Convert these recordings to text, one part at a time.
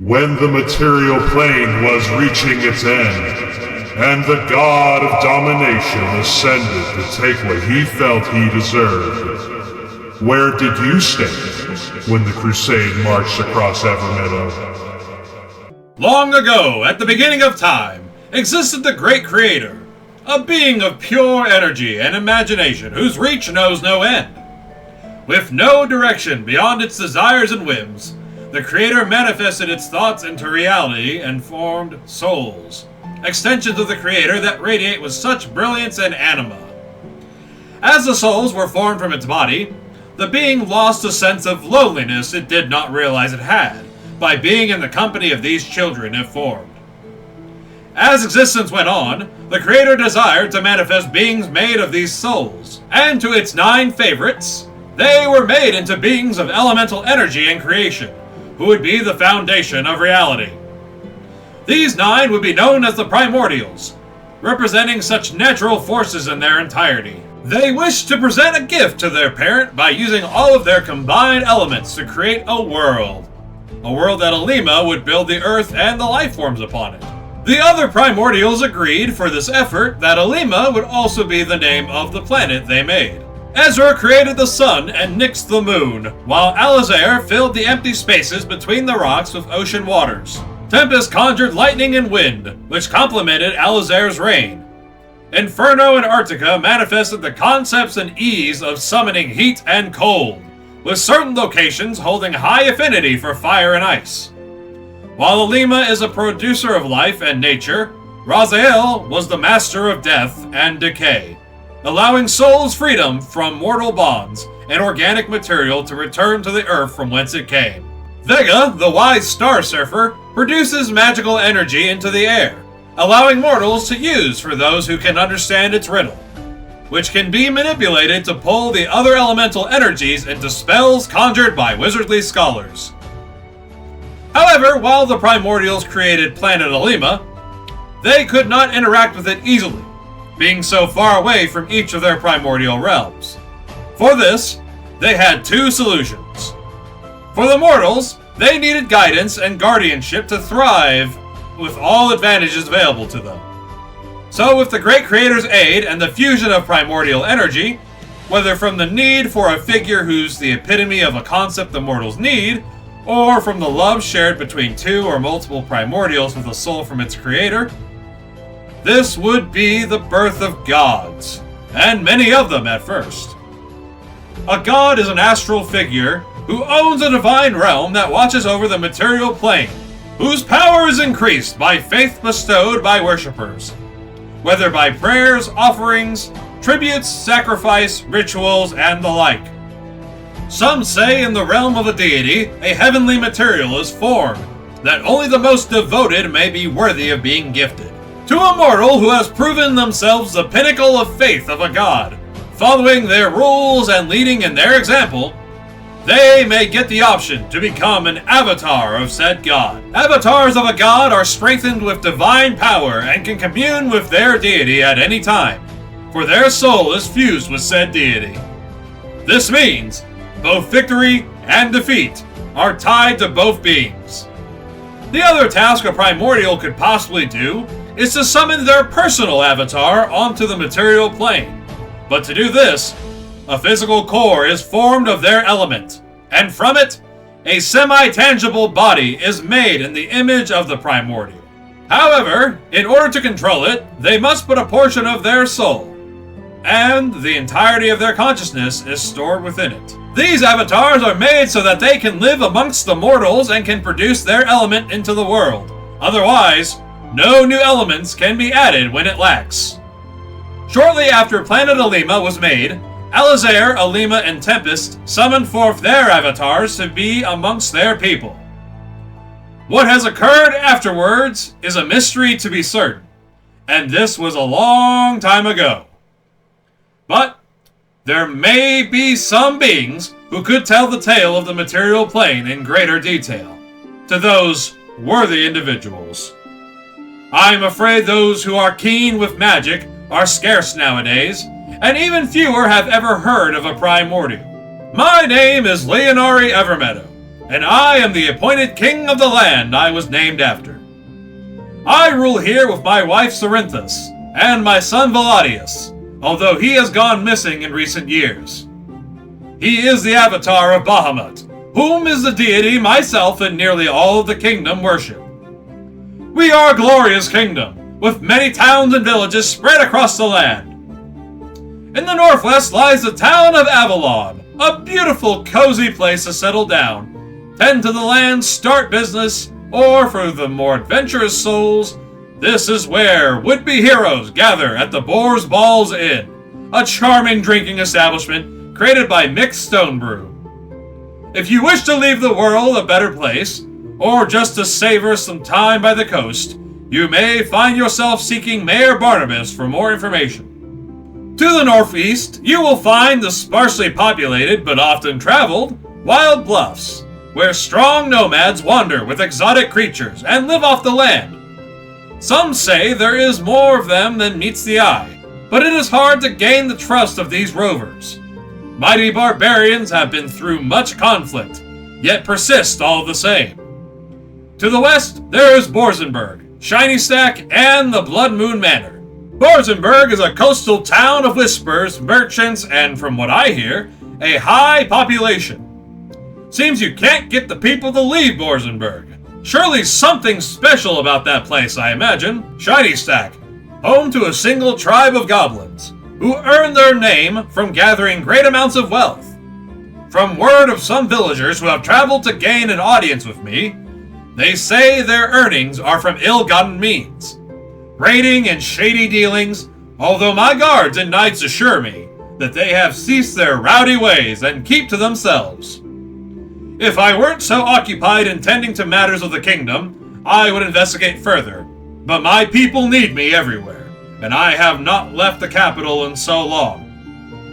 When the material plane was reaching its end, and the god of domination ascended to take what he felt he deserved, where did you stand when the crusade marched across Evermeadow? Long ago, at the beginning of time, existed the great creator, a being of pure energy and imagination whose reach knows no end. With no direction beyond its desires and whims, the creator manifested its thoughts into reality and formed souls, extensions of the creator that radiate with such brilliance and anima. As the souls were formed from its body, the being lost a sense of loneliness it did not realize it had by being in the company of these children it formed. As existence went on, the creator desired to manifest beings made of these souls, and to its 9 favorites, they were made into beings of elemental energy and creation, who would be the foundation of reality. These 9 would be known as the primordials, representing such natural forces in their entirety. They wished to present a gift to their parent by using all of their combined elements to create a world that Ultima would build the earth and the life forms upon it. The other primordials agreed for this effort that Ultima would also be the name of the planet they made. Ezra created the sun and nixed the moon, while Alizair filled the empty spaces between the rocks with ocean waters. Tempest conjured lightning and wind, which complemented Alizair's reign. Inferno and Arctica manifested the concepts and ease of summoning heat and cold, with certain locations holding high affinity for fire and ice. While Ultima is a producer of life and nature, Raziel was the master of death and decay, allowing souls freedom from mortal bonds and organic material to return to the earth from whence it came. Vega, the wise star surfer, produces magical energy into the air, allowing mortals to use for those who can understand its riddle, which can be manipulated to pull the other elemental energies into spells conjured by wizardly scholars. However, while the primordials created planet Ultima, they could not interact with it easily, being so far away from each of their primordial realms. For this, they had 2 solutions. For the mortals, they needed guidance and guardianship to thrive with all advantages available to them. So with the Great Creator's aid and the fusion of primordial energy, whether from the need for a figure who's the epitome of a concept the mortals need, or from the love shared between 2 or multiple primordials with a soul from its creator, this would be the birth of gods, and many of them at first. A god is an astral figure who owns a divine realm that watches over the material plane, whose power is increased by faith bestowed by worshippers, whether by prayers, offerings, tributes, sacrifice, rituals, and the like. Some say in the realm of a deity, a heavenly material is formed, that only the most devoted may be worthy of being gifted. To a mortal who has proven themselves the pinnacle of faith of a god, following their rules and leading in their example, they may get the option to become an avatar of said god. Avatars of a god are strengthened with divine power and can commune with their deity at any time, for their soul is fused with said deity. This means both victory and defeat are tied to both beings. The other task a primordial could possibly do is to summon their personal avatar onto the material plane. But to do this, a physical core is formed of their element, and from it, a semi-tangible body is made in the image of the primordial. However, in order to control it, they must put a portion of their soul, and the entirety of their consciousness is stored within it. These avatars are made so that they can live amongst the mortals and can produce their element into the world. Otherwise, no new elements can be added when it lacks. Shortly after Planet Ultima was made, Alizair, Ultima, and Tempest summoned forth their avatars to be amongst their people. What has occurred afterwards is a mystery to be certain, and this was a long time ago. But there may be some beings who could tell the tale of the material plane in greater detail, to those worthy individuals. I'm afraid those who are keen with magic are scarce nowadays, and even fewer have ever heard of a primordial. My name is Leonari Evermeadow, and I am the appointed king of the land I was named after. I rule here with my wife Cerinthus, and my son Valadius, although he has gone missing in recent years. He is the avatar of Bahamut, whom is the deity myself and nearly all of the kingdom worship. We are a glorious kingdom, with many towns and villages spread across the land. In the northwest lies the town of Avalon, a beautiful, cozy place to settle down, tend to the land, start business, or for the more adventurous souls, this is where would-be heroes gather at the Boar's Balls Inn, a charming drinking establishment created by Mixed Stone Brew. If you wish to leave the world a better place, or just to savor some time by the coast, you may find yourself seeking Mayor Barnabas for more information. To the northeast, you will find the sparsely populated but often traveled Wild Bluffs, where strong nomads wander with exotic creatures and live off the land. Some say there is more of them than meets the eye, but it is hard to gain the trust of these rovers. Mighty barbarians have been through much conflict, yet persist all the same. To the west, there is Borzenberg, Shiny Stack, and the Blood Moon Manor. Borzenberg is a coastal town of whispers, merchants, and from what I hear, a high population. Seems you can't get the people to leave Borzenberg. Surely something special about that place, I imagine. Shiny Stack, home to a single tribe of goblins, who earn their name from gathering great amounts of wealth. From word of some villagers who have traveled to gain an audience with me, they say their earnings are from ill-gotten means, raiding and shady dealings, although my guards and knights assure me that they have ceased their rowdy ways and keep to themselves. If I weren't so occupied in tending to matters of the kingdom, I would investigate further, but my people need me everywhere, and I have not left the capital in so long.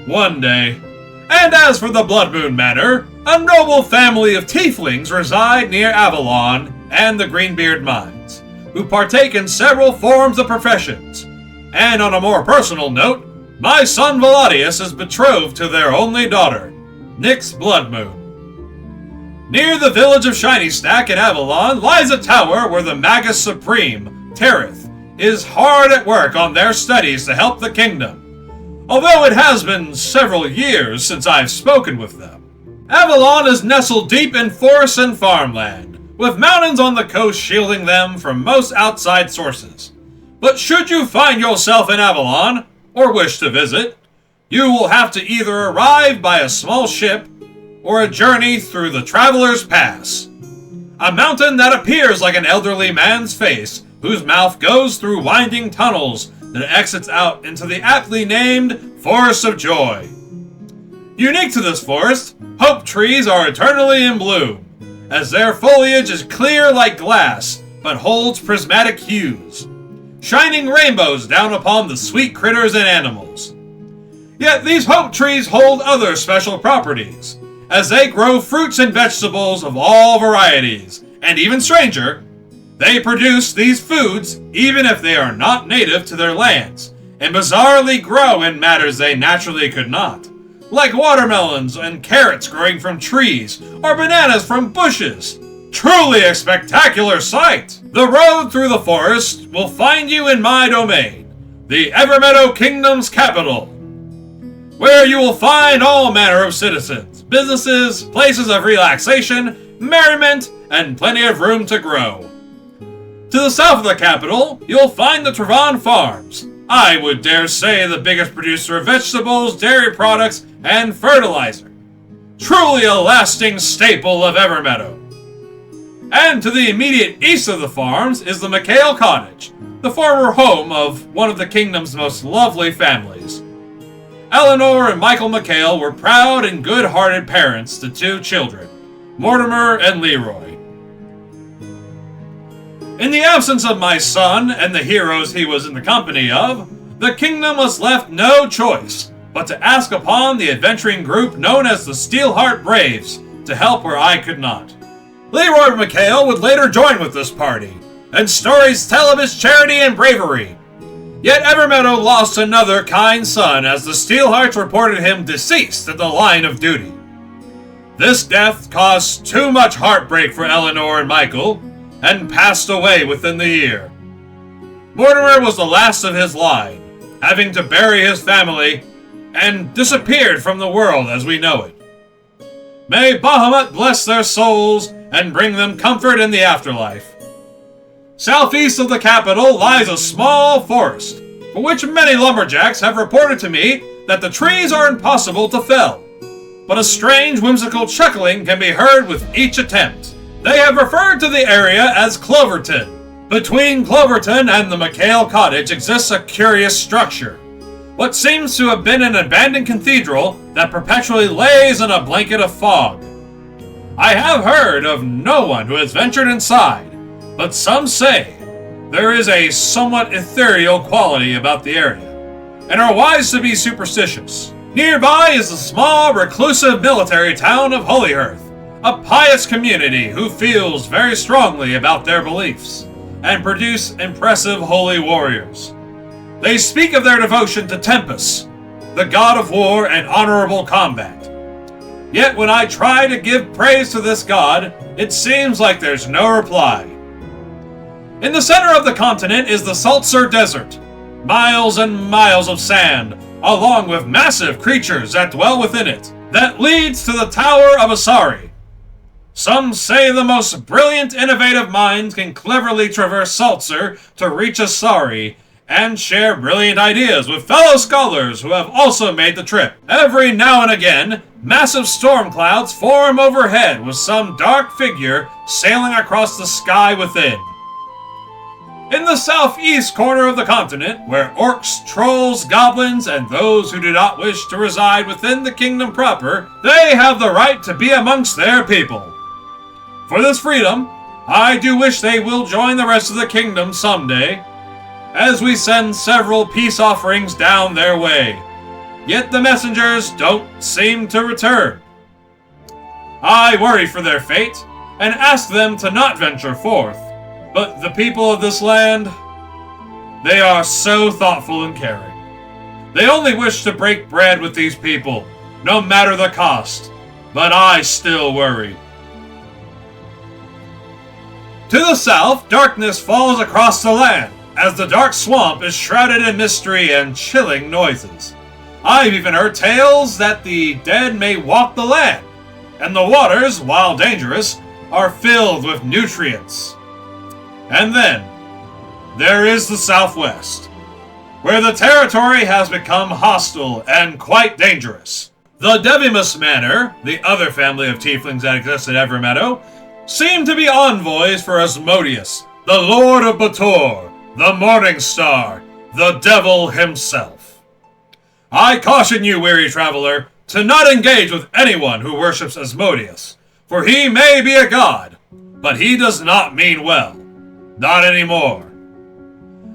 One day. And as for the Blood Moon Manor, a noble family of tieflings reside near Avalon and the Greenbeard Mines, who partake in several forms of professions. And on a more personal note, my son Valadius is betrothed to their only daughter, Nyx Bloodmoon. Near the village of Shiny Stack in Avalon lies a tower where the Magus Supreme, Terith, is hard at work on their studies to help the kingdom, although it has been several years since I've spoken with them. Avalon is nestled deep in forest and farmland, with mountains on the coast shielding them from most outside sources. But should you find yourself in Avalon, or wish to visit, you will have to either arrive by a small ship, or a journey through the Traveler's Pass, a mountain that appears like an elderly man's face, whose mouth goes through winding tunnels that exits out into the aptly named Forest of Joy. Unique to this forest, hope trees are eternally in bloom, as their foliage is clear like glass, but holds prismatic hues, shining rainbows down upon the sweet critters and animals. Yet these hope trees hold other special properties, as they grow fruits and vegetables of all varieties, and even stranger, they produce these foods even if they are not native to their lands, and bizarrely grow in matters they naturally could not, like watermelons and carrots growing from trees, or bananas from bushes. Truly a spectacular sight! The road through the forest will find you in my domain, the Evermeadow Kingdom's capital, where you will find all manner of citizens, businesses, places of relaxation, merriment, and plenty of room to grow. To the south of the capital, you'll find the Travan Farms. I would dare say the biggest producer of vegetables, dairy products, and fertilizer. Truly a lasting staple of Evermeadow. And to the immediate east of the farms is the McHale Cottage, the former home of one of the kingdom's most lovely families. Eleanor and Michael McHale were proud and good-hearted parents to two children, Mortimer and Leroy. In the absence of my son and the heroes he was in the company of, the kingdom was left no choice but to ask upon the adventuring group known as the Steelheart Braves to help where I could not. Leroy McHale would later join with this party, and stories tell of his charity and bravery. Yet Evermeadow lost another kind son as the Steelhearts reported him deceased in the line of duty. This death caused too much heartbreak for Eleanor and Michael, and passed away within the year. Mortimer was the last of his line, having to bury his family, and disappeared from the world as we know it. May Bahamut bless their souls and bring them comfort in the afterlife. Southeast of the capital lies a small forest, for which many lumberjacks have reported to me that the trees are impossible to fell. But a strange whimsical chuckling can be heard with each attempt. They have referred to the area as Cloverton. Between Cloverton and the McHale cottage exists a curious structure. What seems to have been an abandoned cathedral that perpetually lays in a blanket of fog. I have heard of no one who has ventured inside, but some say there is a somewhat ethereal quality about the area, and are wise to be superstitious. Nearby is the small, reclusive military town of Holyhearth, a pious community who feels very strongly about their beliefs, and produce impressive holy warriors. They speak of their devotion to Tempest, the god of war and honorable combat. Yet when I try to give praise to this god, it seems like there's no reply. In the center of the continent is the Sulzer Desert, miles and miles of sand, along with massive creatures that dwell within it, that leads to the Tower of Asari. Some say the most brilliant, innovative minds can cleverly traverse Sulzer to reach Asari, and share brilliant ideas with fellow scholars who have also made the trip. Every now and again, massive storm clouds form overhead with some dark figure sailing across the sky within. In the southeast corner of the continent, where orcs, trolls, goblins, and those who do not wish to reside within the kingdom proper, they have the right to be amongst their people. For this freedom, I do wish they will join the rest of the kingdom someday, as we send several peace offerings down their way. Yet the messengers don't seem to return. I worry for their fate, and ask them to not venture forth. But the people of this land, they are so thoughtful and caring. They only wish to break bread with these people, no matter the cost. But I still worry. To the south, darkness falls across the land, as the dark swamp is shrouded in mystery and chilling noises. I've even heard tales that the dead may walk the land, and the waters, while dangerous, are filled with nutrients. And then, there is the southwest, where the territory has become hostile and quite dangerous. The Devimus Manor, the other family of tieflings that exist at Evermeadow, seem to be envoys for Asmodeus, the Lord of Baator, the Morning Star, the devil himself. I caution you, weary traveler, to not engage with anyone who worships Asmodeus, for he may be a god, but he does not mean well. Not anymore.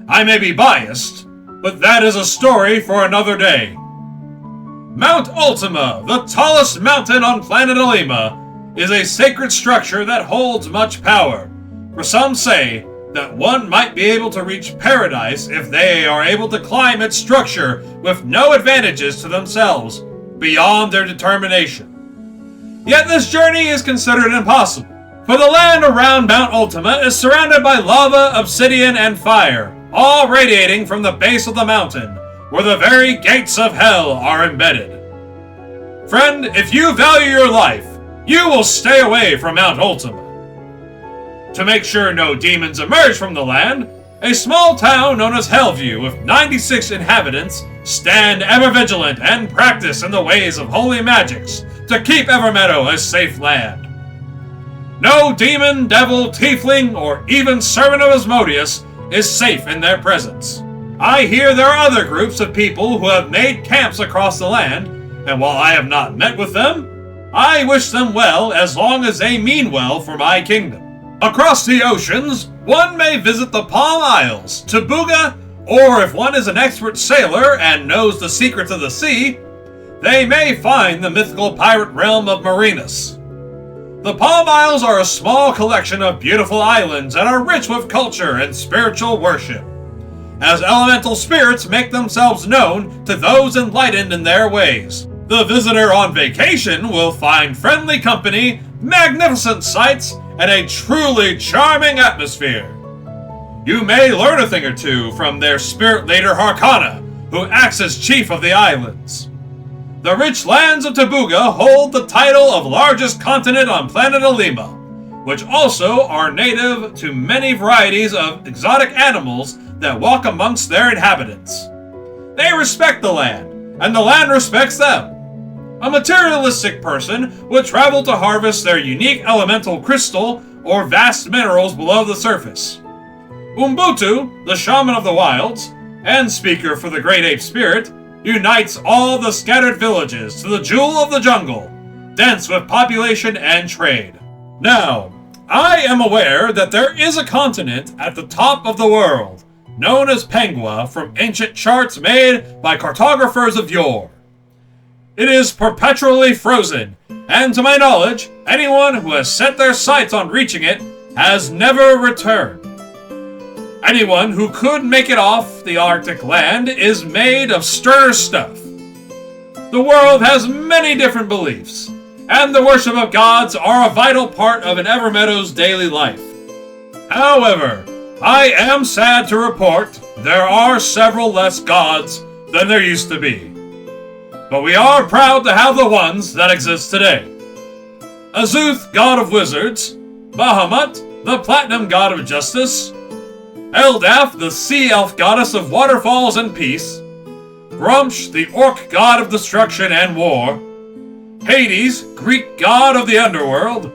I may be biased, but that is a story for another day. Mount Ultima, the tallest mountain on planet Ultima, is a sacred structure that holds much power, for some say that one might be able to reach paradise if they are able to climb its structure with no advantages to themselves beyond their determination. Yet this journey is considered impossible, for the land around Mount Ultima is surrounded by lava, obsidian, and fire, all radiating from the base of the mountain, where the very gates of hell are embedded. Friend, if you value your life, you will stay away from Mount Ultima. To make sure no demons emerge from the land, a small town known as Hellview with 96 inhabitants stand ever vigilant and practice in the ways of holy magics to keep Evermeadow a safe land. No demon, devil, tiefling, or even servant of Asmodeus is safe in their presence. I hear there are other groups of people who have made camps across the land, and while I have not met with them, I wish them well as long as they mean well for my kingdom. Across the oceans, one may visit the Palm Isles, Tabuga, or if one is an expert sailor and knows the secrets of the sea, they may find the mythical pirate realm of Marinus. The Palm Isles are a small collection of beautiful islands that are rich with culture and spiritual worship, as elemental spirits make themselves known to those enlightened in their ways. The visitor on vacation will find friendly company, magnificent sights, and a truly charming atmosphere. You may learn a thing or two from their spirit leader Harkana, who acts as chief of the islands. The rich lands of Tabuga hold the title of largest continent on planet Ultima, which also are native to many varieties of exotic animals that walk amongst their inhabitants. They respect the land, and the land respects them. A materialistic person would travel to harvest their unique elemental crystal or vast minerals below the surface. Umbutu, the shaman of the wilds, and speaker for the great ape spirit, unites all the scattered villages to the jewel of the jungle, dense with population and trade. Now, I am aware that there is a continent at the top of the world, known as Pengua from ancient charts made by cartographers of yore. It is perpetually frozen, and to my knowledge, anyone who has set their sights on reaching it has never returned. Anyone who could make it off the Arctic land is made of sterner stuff. The world has many different beliefs, and the worship of gods are a vital part of an Evermeadow's daily life. However, I am sad to report there are several less gods than there used to be. But we are proud to have the ones that exist today. Azuth, god of wizards, Bahamut, the platinum god of justice, Eldaf, the sea elf goddess of waterfalls and peace, Grumsh, the orc god of destruction and war, Hades, Greek god of the underworld,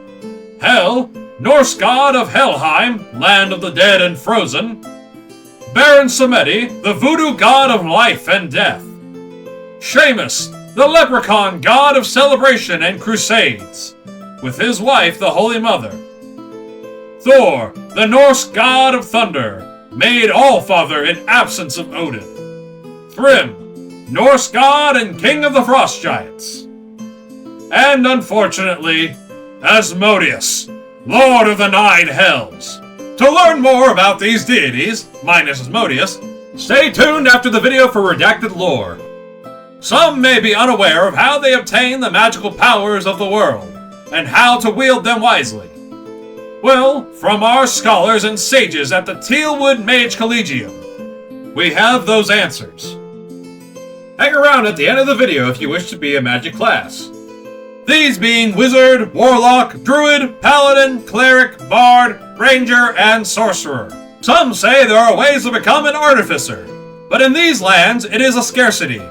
Hel, Norse god of Helheim, land of the dead and frozen, Baron Samedi, the voodoo god of life and death, Seamus, the leprechaun god of celebration and crusades, with his wife, the Holy Mother, Thor, the Norse god of thunder, made all-father in absence of Odin, Thrym, Norse god and king of the frost giants, and unfortunately, Asmodeus, lord of the nine hells. To learn more about these deities, minus Asmodeus, stay tuned after the video for redacted lore. Some may be unaware of how they obtain the magical powers of the world, and how to wield them wisely. Well, from our scholars and sages at the Tealwood Mage Collegium, we have those answers. Hang around at the end of the video if you wish to be a magic class. These being Wizard, Warlock, Druid, Paladin, Cleric, Bard, Ranger, and Sorcerer. Some say there are ways to become an Artificer, but in these lands it is a scarcity,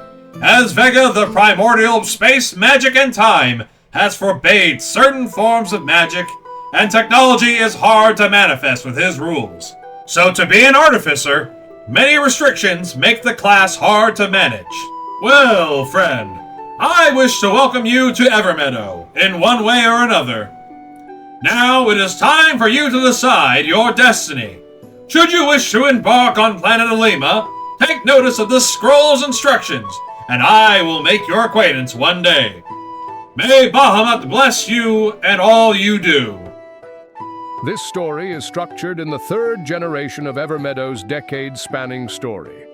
as Vega, the primordial of space, magic, and time, has forbade certain forms of magic, and technology is hard to manifest with his rules. So to be an Artificer, many restrictions make the class hard to manage. Well, friend, I wish to welcome you to Evermeadow, in one way or another. Now it is time for you to decide your destiny. Should you wish to embark on planet Ultima, take notice of this scroll's instructions, and I will make your acquaintance one day. May Bahamut bless you and all you do. This story is structured in the third generation of Evermeadow's decade-spanning story.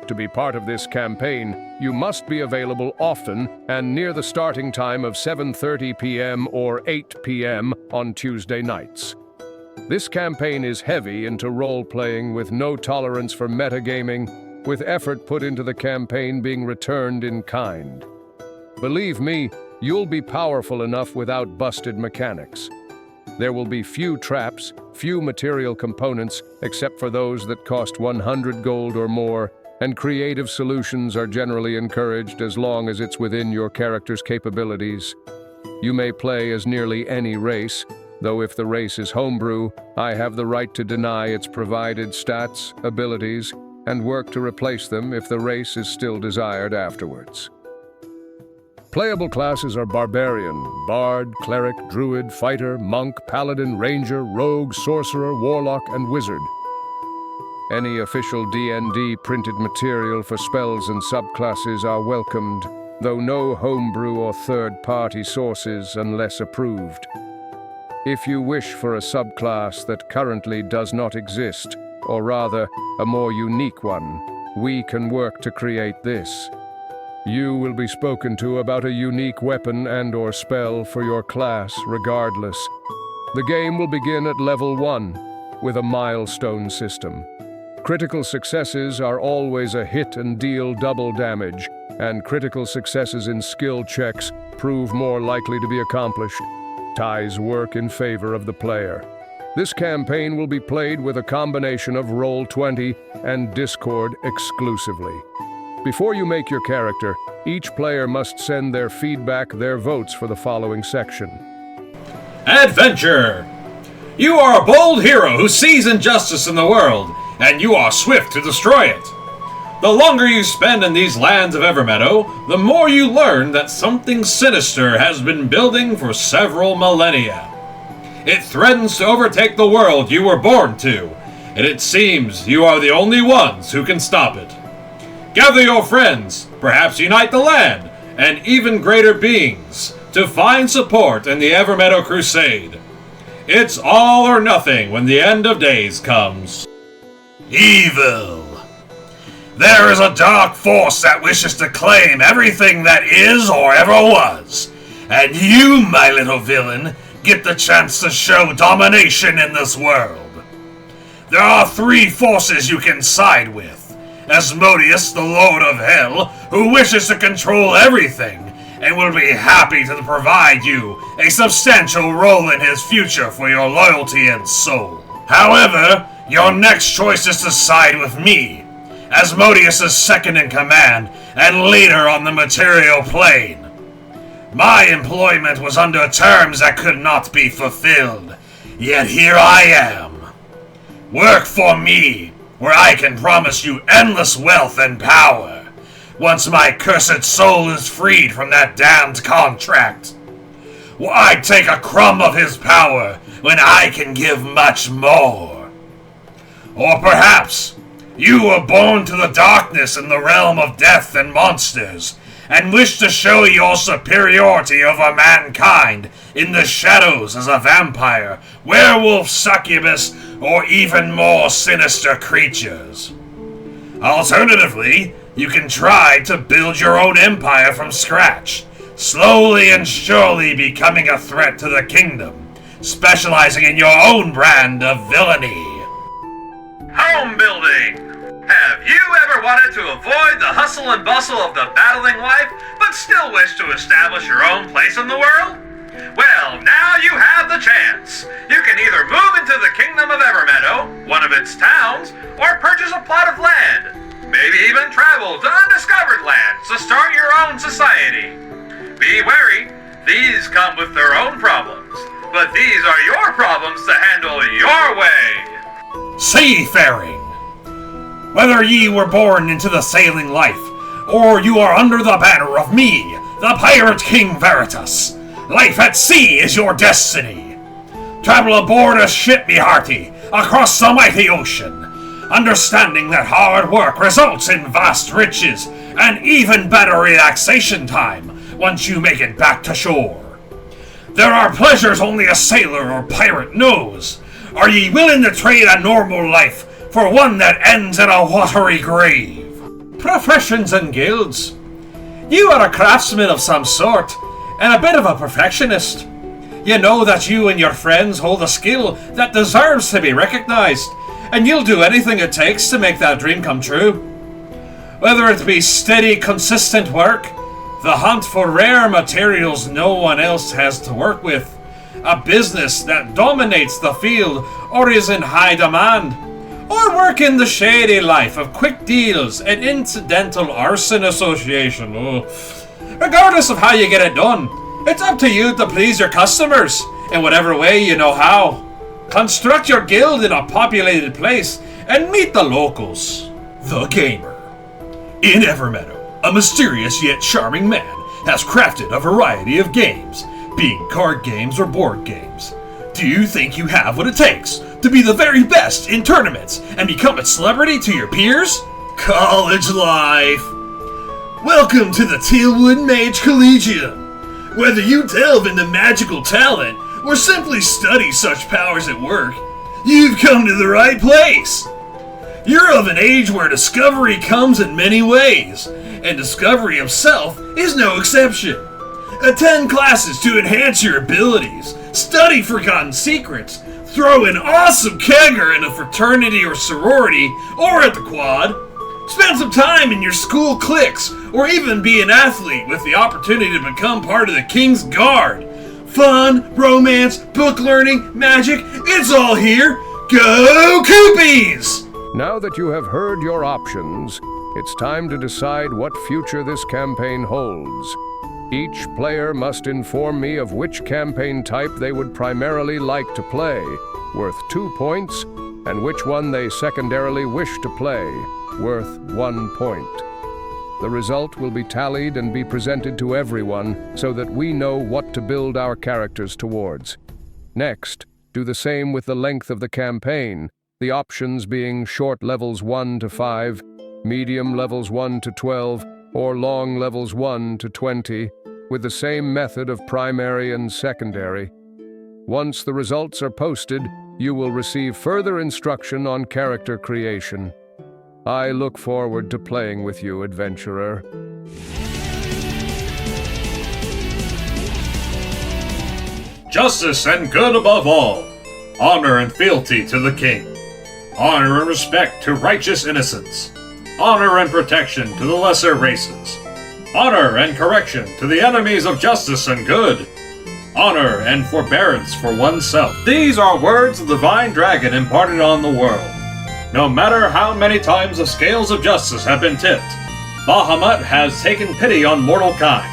To be part of this campaign, you must be available often and near the starting time of 7:30 p.m. or 8 p.m. on Tuesday nights. This campaign is heavy into role-playing with no tolerance for metagaming, with effort put into the campaign being returned in kind. Believe me, you'll be powerful enough without busted mechanics. There will be few traps, few material components, except for those that cost 100 gold or more, and creative solutions are generally encouraged as long as it's within your character's capabilities. You may play as nearly any race, though if the race is homebrew, I have the right to deny its provided stats, abilities, and work to replace them if the race is still desired afterwards. Playable classes are Barbarian, Bard, Cleric, Druid, Fighter, Monk, Paladin, Ranger, Rogue, Sorcerer, Warlock, and Wizard. Any official D&D printed material for spells and subclasses are welcomed, though no homebrew or third-party sources unless approved. If you wish for a subclass that currently does not exist, or rather, a more unique one, we can work to create this. You will be spoken to about a unique weapon and/or spell for your class, regardless. The game will begin at level 1, with a milestone system. Critical successes are always a hit and deal double damage, and critical successes in skill checks prove more likely to be accomplished. Ties work in favor of the player. This campaign will be played with a combination of Roll20 and Discord exclusively. Before you make your character, each player must send their feedback, their votes for the following section. Adventure! You are a bold hero who sees injustice in the world, and you are swift to destroy it. The longer you spend in these lands of Evermeadow, the more you learn that something sinister has been building for several millennia. It threatens to overtake the world you were born to, and it seems you are the only ones who can stop it. Gather your friends, perhaps unite the land, and even greater beings, to find support in the Evermeadow Crusade. It's all or nothing when the end of days comes. Evil. There is a dark force that wishes to claim everything that is or ever was. And you, my little villain, get the chance to show domination in this world. There are 3 forces you can side with. Asmodeus, the Lord of Hell, who wishes to control everything, and will be happy to provide you a substantial role in his future for your loyalty and soul. However, your next choice is to side with me, Asmodeus' second in command and leader on the material plane. My employment was under terms that could not be fulfilled, yet here I am. Work for me, where I can promise you endless wealth and power, once my cursed soul is freed from that damned contract. Why take a crumb of his power when I can give much more? Or perhaps you were born to the darkness in the realm of death and monsters, and wish to show your superiority over mankind in the shadows as a vampire, werewolf, succubus, or even more sinister creatures. Alternatively, you can try to build your own empire from scratch, slowly and surely becoming a threat to the kingdom, specializing in your own brand of villainy. Home building! Have you ever wanted to avoid the hustle and bustle of the battling life, but still wish to establish your own place in the world? Well, now you have the chance. You can either move into the Kingdom of Evermeadow, one of its towns, or purchase a plot of land. Maybe even travel to undiscovered lands to start your own society. Be wary, these come with their own problems, but these are your problems to handle your way. Seafaring. Whether ye were born into the sailing life, or you are under the banner of me, the Pirate King Veritas, life at sea is your destiny. Travel aboard a ship, me hearty, across the mighty ocean, understanding that hard work results in vast riches and even better relaxation time once you make it back to shore. There are pleasures only a sailor or pirate knows. Are ye willing to trade a normal life for one that ends in a watery grave? Professions and guilds. You are a craftsman of some sort, and a bit of a perfectionist. You know that you and your friends hold a skill that deserves to be recognized, and you'll do anything it takes to make that dream come true. Whether it be steady, consistent work, the hunt for rare materials no one else has to work with, a business that dominates the field or is in high demand, or work in the shady life of quick deals and incidental arson association. Regardless of how you get it done, it's up to you to please your customers in whatever way you know how. Construct your guild in a populated place and meet the locals. The Gamer. In Evermeadow, a mysterious yet charming man has crafted a variety of games, being card games or board games. Do you think you have what it takes to be the very best in tournaments and become a celebrity to your peers? College life. Welcome to the Tealwood Mage Collegium. Whether you delve into magical talent or simply study such powers at work, you've come to the right place. You're of an age where discovery comes in many ways, and discovery himself is no exception. Attend classes to enhance your abilities, study forgotten secrets, throw an awesome kegger in a fraternity or sorority, or at the quad. Spend some time in your school cliques, or even be an athlete with the opportunity to become part of the King's Guard. Fun, romance, book learning, magic, it's all here. Go Koopies! Now that you have heard your options, it's time to decide what future this campaign holds. Each player must inform me of which campaign type they would primarily like to play, worth 2 points, and which one they secondarily wish to play, worth 1 point. The result will be tallied and be presented to everyone so that we know what to build our characters towards. Next, do the same with the length of the campaign, the options being short levels 1 to 5, medium levels 1 to 12, or long levels 1 to 20, with the same method of primary and secondary. Once the results are posted, you will receive further instruction on character creation. I look forward to playing with you, adventurer. Justice and good above all. Honor and fealty to the king. Honor and respect to righteous innocents. Honor and protection to the lesser races. Honor and correction to the enemies of justice and good. Honor and forbearance for oneself. These are words the divine dragon imparted on the world. No matter how many times the scales of justice have been tipped, Bahamut has taken pity on mortal kind.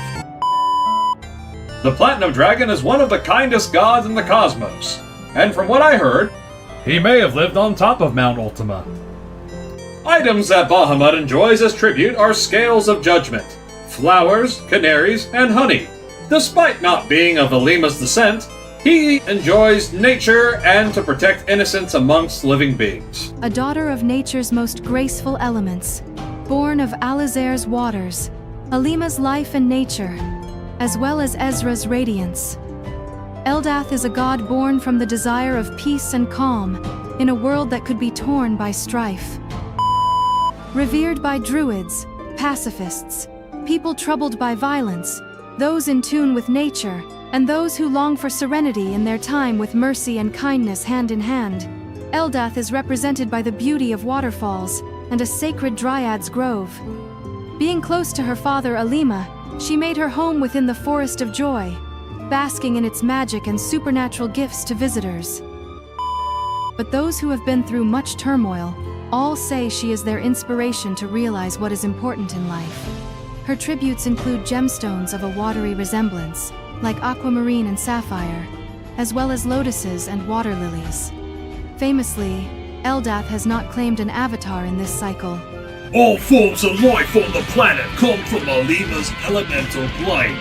The Platinum Dragon is one of the kindest gods in the cosmos, and from what I heard, he may have lived on top of Mount Ultima. Items that Bahamut enjoys as tribute are scales of judgment, flowers, canaries, and honey. Despite not being of Alima's descent, he enjoys nature and to protect innocence amongst living beings. A daughter of nature's most graceful elements, born of Alizer's waters, Alima's life and nature, as well as Ezra's radiance. Eldath is a god born from the desire of peace and calm in a world that could be torn by strife. Revered by druids, pacifists, people troubled by violence, those in tune with nature, and those who long for serenity in their time with mercy and kindness hand in hand. Eldath is represented by the beauty of waterfalls and a sacred dryad's grove. Being close to her father Alima, she made her home within the Forest of Joy, basking in its magic and supernatural gifts to visitors. But those who have been through much turmoil all say she is their inspiration to realize what is important in life. Her tributes include gemstones of a watery resemblance, like aquamarine and sapphire, as well as lotuses and water lilies. Famously, Eldath has not claimed an avatar in this cycle. All forms of life on the planet come from Alima's elemental plane.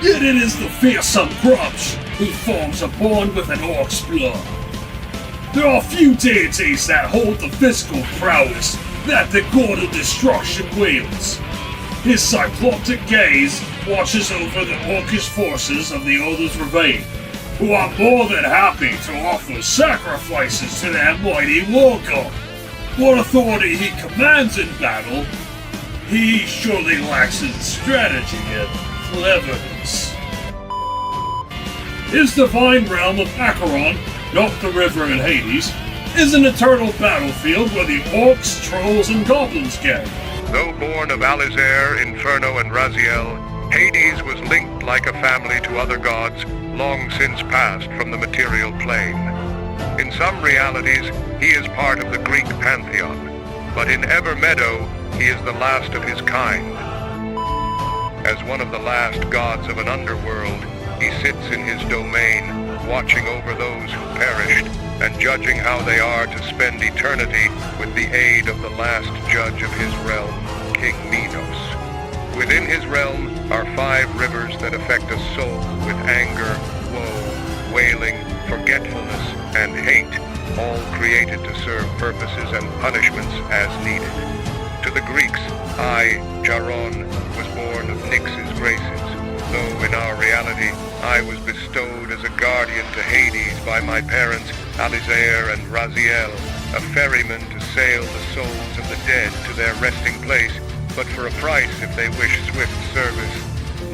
Yet it is the fearsome grubs whose forms are born with an orc's blood. There are few deities that hold the physical prowess that the god of destruction wields. His cycloptic gaze watches over the orcish forces of the Elder's Ravine, who are more than happy to offer sacrifices to their mighty war god. What authority he commands in battle, he surely lacks in strategy and cleverness. His divine realm of Acheron, not the river in Hades, is an eternal battlefield where the orcs, trolls, and goblins gather. Though born of Alizer, Inferno, and Raziel, Hades was linked like a family to other gods long since passed from the material plane. In some realities, he is part of the Greek pantheon, but in Evermeadow, he is the last of his kind. As one of the last gods of an underworld, he sits in his domain, watching over those who perished and judging how they are to spend eternity with the aid of the last judge of his realm, King Minos. Within his realm are 5 rivers that affect a soul with anger, woe, wailing, forgetfulness, and hate, all created to serve purposes and punishments as needed. To the Greeks, I, Jaron, was born of Nyx's graces, though in our reality, I was bestowed as a guardian to Hades by my parents, Alizair and Raziel, a ferryman to sail the souls of the dead to their resting place, but for a price if they wish swift service.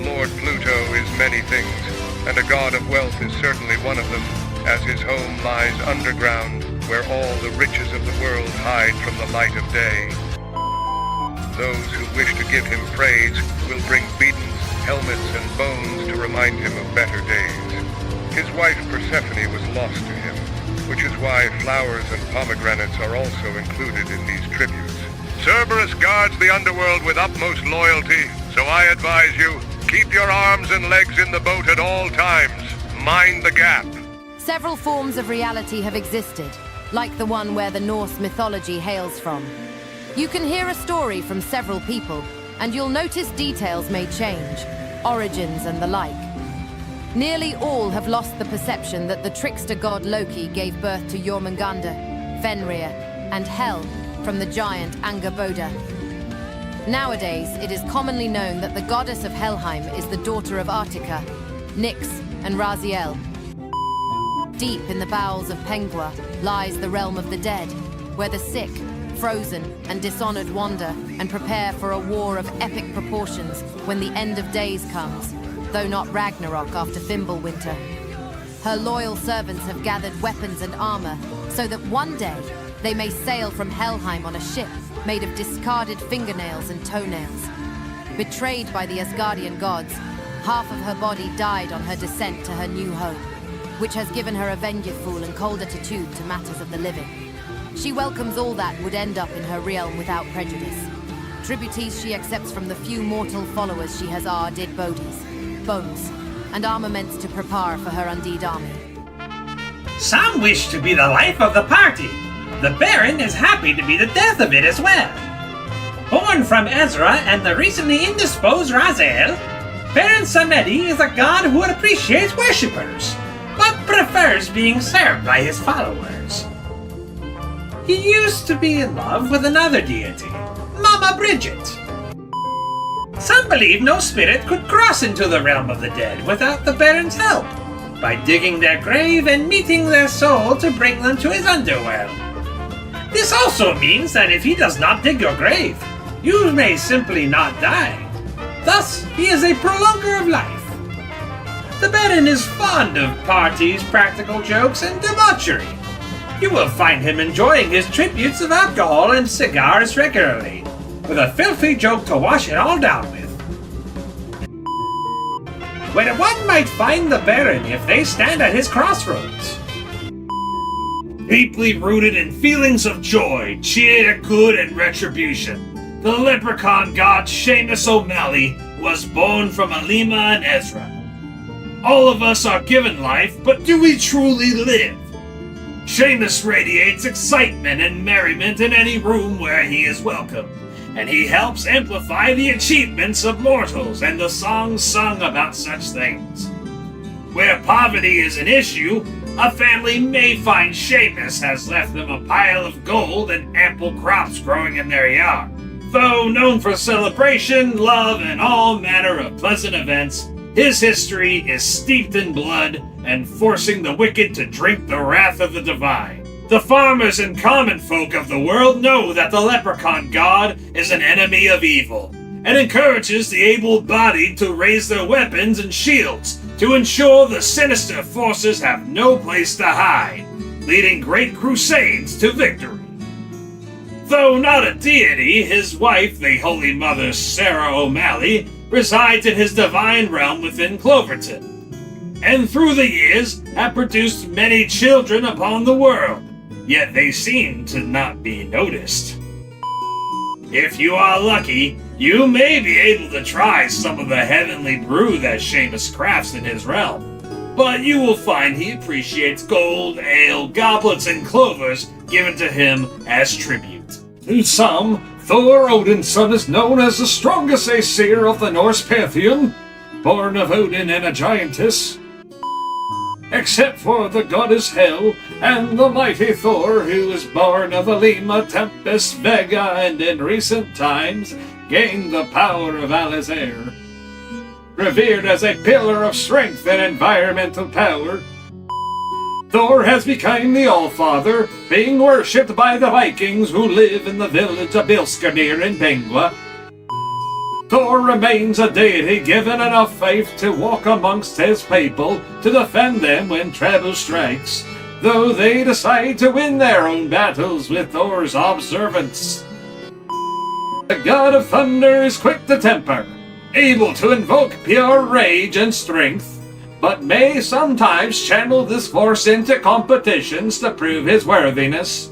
Lord Pluto is many things, and a god of wealth is certainly one of them, as his home lies underground, where all the riches of the world hide from the light of day. Those who wish to give him praise will bring beatings, helmets, and bones to remind him of better days. His wife Persephone was lost to him, which is why flowers and pomegranates are also included in these tributes. Cerberus guards the underworld with utmost loyalty, so I advise you, keep your arms and legs in the boat at all times. Mind the gap. Several forms of reality have existed, like the one where the Norse mythology hails from. You can hear a story from several people, and you'll notice details may change, origins and the like. Nearly all have lost the perception that the trickster god Loki gave birth to Jormungandr, Fenrir, and Hel from the giant Angerboda. Nowadays, it is commonly known that the goddess of Helheim is the daughter of Artika, Nyx, and Raziel. Deep in the bowels of Pengua lies the realm of the dead, where the sick, frozen, and dishonored wander and prepare for a war of epic proportions when the end of days comes, though not Ragnarok after Fimbulwinter. Her loyal servants have gathered weapons and armor so that one day they may sail from Helheim on a ship made of discarded fingernails and toenails. Betrayed by the Asgardian gods, half of her body died on her descent to her new home, which has given her a vengeful and cold attitude to matters of the living. She welcomes all that would end up in her realm without prejudice. Tributes she accepts from the few mortal followers she has did bodies, bones, and armaments to prepare for her undead army. Some wish to be the life of the party. The Baron is happy to be the death of it as well. Born from Ezra and the recently indisposed Raziel, Baron Samedi is a god who appreciates worshippers, but prefers being served by his followers. He used to be in love with another deity, Mama Bridget. Some believe no spirit could cross into the realm of the dead without the Baron's help, by digging their grave and meeting their soul to bring them to his underworld. This also means that if he does not dig your grave, you may simply not die. Thus, he is a prolonger of life. The Baron is fond of parties, practical jokes, and debauchery. You will find him enjoying his tributes of alcohol and cigars regularly, with a filthy joke to wash it all down with. Where one might find the Baron if they stand at his crossroads. Deeply rooted in feelings of joy, cheer, good, and retribution, the leprechaun god Seamus O'Malley was born from Ultima and Ezra. All of us are given life, but do we truly live? Seamus radiates excitement and merriment in any room where he is welcome, and he helps amplify the achievements of mortals and the songs sung about such things. Where poverty is an issue, a family may find Seamus has left them a pile of gold and ample crops growing in their yard. Though known for celebration, love, and all manner of pleasant events, his history is steeped in blood and forcing the wicked to drink the wrath of the divine. The farmers and common folk of the world know that the leprechaun god is an enemy of evil, and encourages the able-bodied to raise their weapons and shields to ensure the sinister forces have no place to hide, leading great crusades to victory. Though not a deity, his wife, the Holy Mother Sarah O'Malley, resides in his divine realm within Cloverton, and through the years have produced many children upon the world, yet they seem to not be noticed. If you are lucky, you may be able to try some of the heavenly brew that Seamus crafts in his realm, but you will find he appreciates gold, ale, goblets, and clovers given to him as tribute. To some, Thor, Odin's son, is known as the strongest Aesir of the Norse pantheon, born of Odin and a giantess. Except for the goddess Hel and the mighty Thor, who was born of Ultima, Tempest, Vega, and in recent times gained the power of Alizair. Revered as a pillar of strength and environmental power, Thor has become the Allfather, being worshipped by the Vikings who live in the village of Bilskirnir in Pengua. Thor remains a deity given enough faith to walk amongst his people to defend them when trouble strikes, though they decide to win their own battles with Thor's observance. The god of thunder is quick to temper, able to invoke pure rage and strength, but may sometimes channel this force into competitions to prove his worthiness.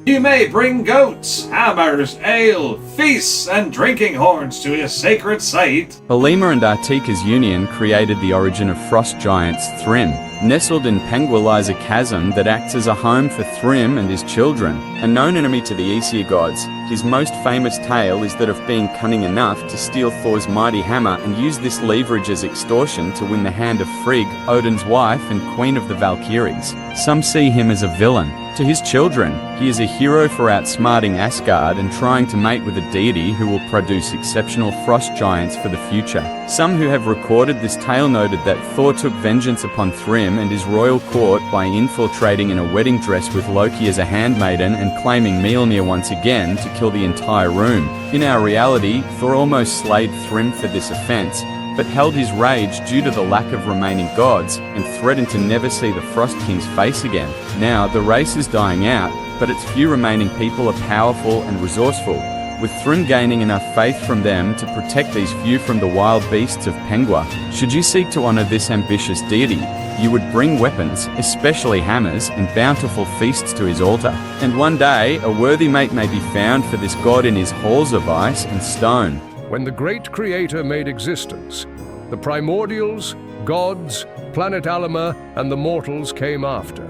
He may bring goats, hammers, ale, feasts, and drinking horns to his sacred site. Ultima and Artika's union created the origin of frost giants Thrym. Nestled in Pengua lies a chasm that acts as a home for Thrym and his children. A known enemy to the Aesir gods, his most famous tale is that of being cunning enough to steal Thor's mighty hammer and use this leverage as extortion to win the hand of Frigg, Odin's wife and queen of the Valkyries. Some see him as a villain. To his children, he is a hero for outsmarting Asgard and trying to mate with a deity who will produce exceptional frost giants for the future. Some who have recorded this tale noted that Thor took vengeance upon Thrym and his royal court by infiltrating in a wedding dress with Loki as a handmaiden and claiming Mjolnir once again to kill the entire room. In our reality, Thor almost slayed Thrym for this offense, but held his rage due to the lack of remaining gods and threatened to never see the Frost King's face again. Now, the race is dying out, but its few remaining people are powerful and resourceful, with Thrym gaining enough faith from them to protect these few from the wild beasts of Pengua. Should you seek to honor this ambitious deity, you would bring weapons, especially hammers, and bountiful feasts to his altar. And one day, a worthy mate may be found for this god in his halls of ice and stone. When the great creator made existence, the primordials, gods, planet Alima, and the mortals came after.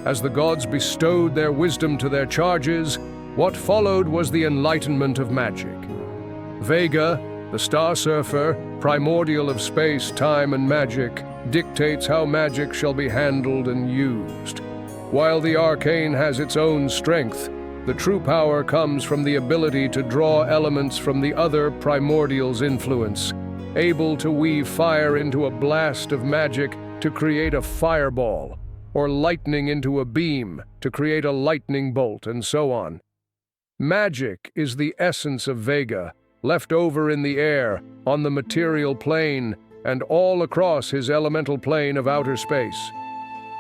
As the gods bestowed their wisdom to their charges, what followed was the enlightenment of magic. Vega, the star surfer, primordial of space, time, and magic, dictates how magic shall be handled and used. While the arcane has its own strength, the true power comes from the ability to draw elements from the other primordial's influence, able to weave fire into a blast of magic to create a fireball, or lightning into a beam to create a lightning bolt, and so on. Magic is the essence of Vega, left over in the air, on the material plane, and all across his elemental plane of outer space.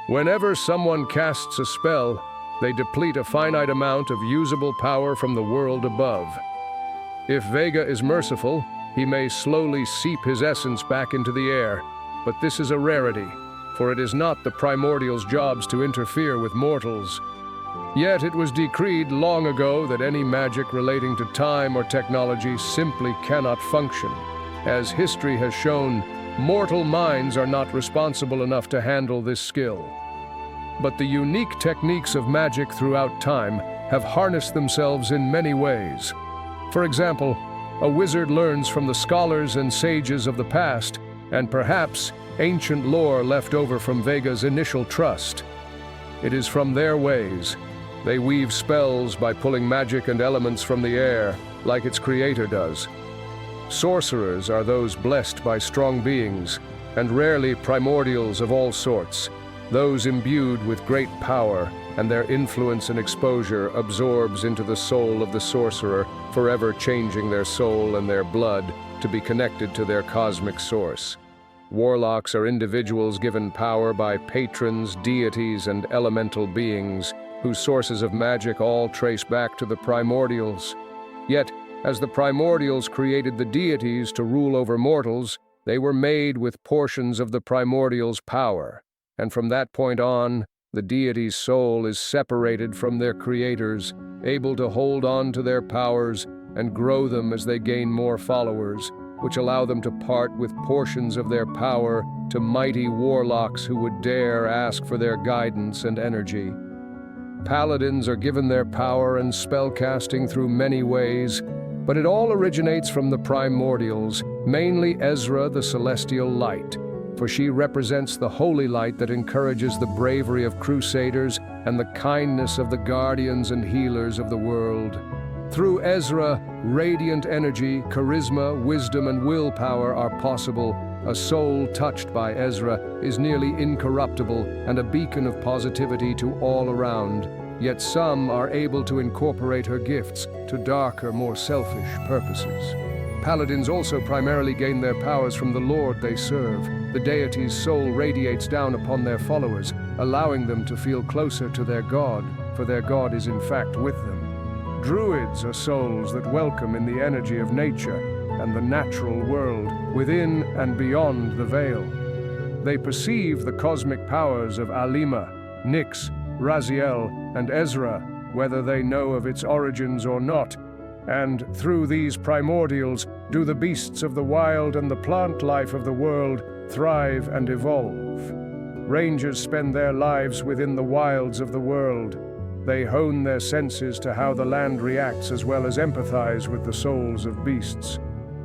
Whenever someone casts a spell, they deplete a finite amount of usable power from the world above. If Vega is merciful, he may slowly seep his essence back into the air, but this is a rarity, for it is not the primordial's jobs to interfere with mortals. Yet it was decreed long ago that any magic relating to time or technology simply cannot function. As history has shown, mortal minds are not responsible enough to handle this skill. But the unique techniques of magic throughout time have harnessed themselves in many ways. For example, a wizard learns from the scholars and sages of the past, and perhaps ancient lore left over from Vega's initial trust. It is from their ways. They weave spells by pulling magic and elements from the air, like its creator does. Sorcerers are those blessed by strong beings, and rarely primordials of all sorts, those imbued with great power, and their influence and exposure absorbs into the soul of the sorcerer, forever changing their soul and their blood to be connected to their cosmic source. Warlocks are individuals given power by patrons, deities, and elemental beings, whose sources of magic all trace back to the primordials. Yet, as the primordials created the deities to rule over mortals, they were made with portions of the primordials' power. And from that point on, the deity's soul is separated from their creators, able to hold on to their powers and grow them as they gain more followers, which allow them to part with portions of their power to mighty warlocks who would dare ask for their guidance and energy. Paladins are given their power and spellcasting through many ways, but it all originates from the primordials, mainly Ezra the Celestial Light, for she represents the holy light that encourages the bravery of crusaders and the kindness of the guardians and healers of the world. Through Ezra, radiant energy, charisma, wisdom, and willpower are possible, A soul touched by Ezra is nearly incorruptible and a beacon of positivity to all around, yet some are able to incorporate her gifts to darker, more selfish purposes. Paladins also primarily gain their powers from the Lord they serve. The deity's soul radiates down upon their followers, allowing them to feel closer to their god, for their god is in fact with them. Druids are souls that welcome in the energy of nature and the natural world, within and beyond the veil. They perceive the cosmic powers of Alima, Nyx, Raziel, and Ezra, whether they know of its origins or not, and through these primordials do the beasts of the wild and the plant life of the world thrive and evolve. Rangers spend their lives within the wilds of the world. They hone their senses to how the land reacts as well as empathize with the souls of beasts.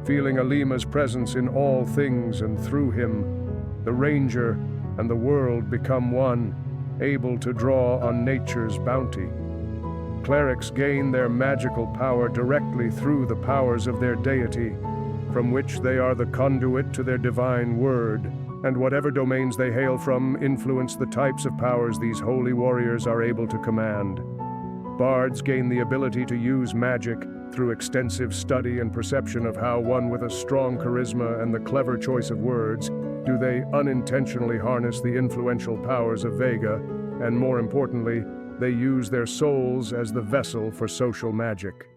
Feeling Alima's presence in all things and through him, the ranger and the world become one, able to draw on nature's bounty. Clerics gain their magical power directly through the powers of their deity, from which they are the conduit to their divine word, and whatever domains they hail from influence the types of powers these holy warriors are able to command. Bards gain the ability to use magic through extensive study and perception of how one with a strong charisma and the clever choice of words do they unintentionally harness the influential powers of Vega, and more importantly, they use their souls as the vessel for social magic.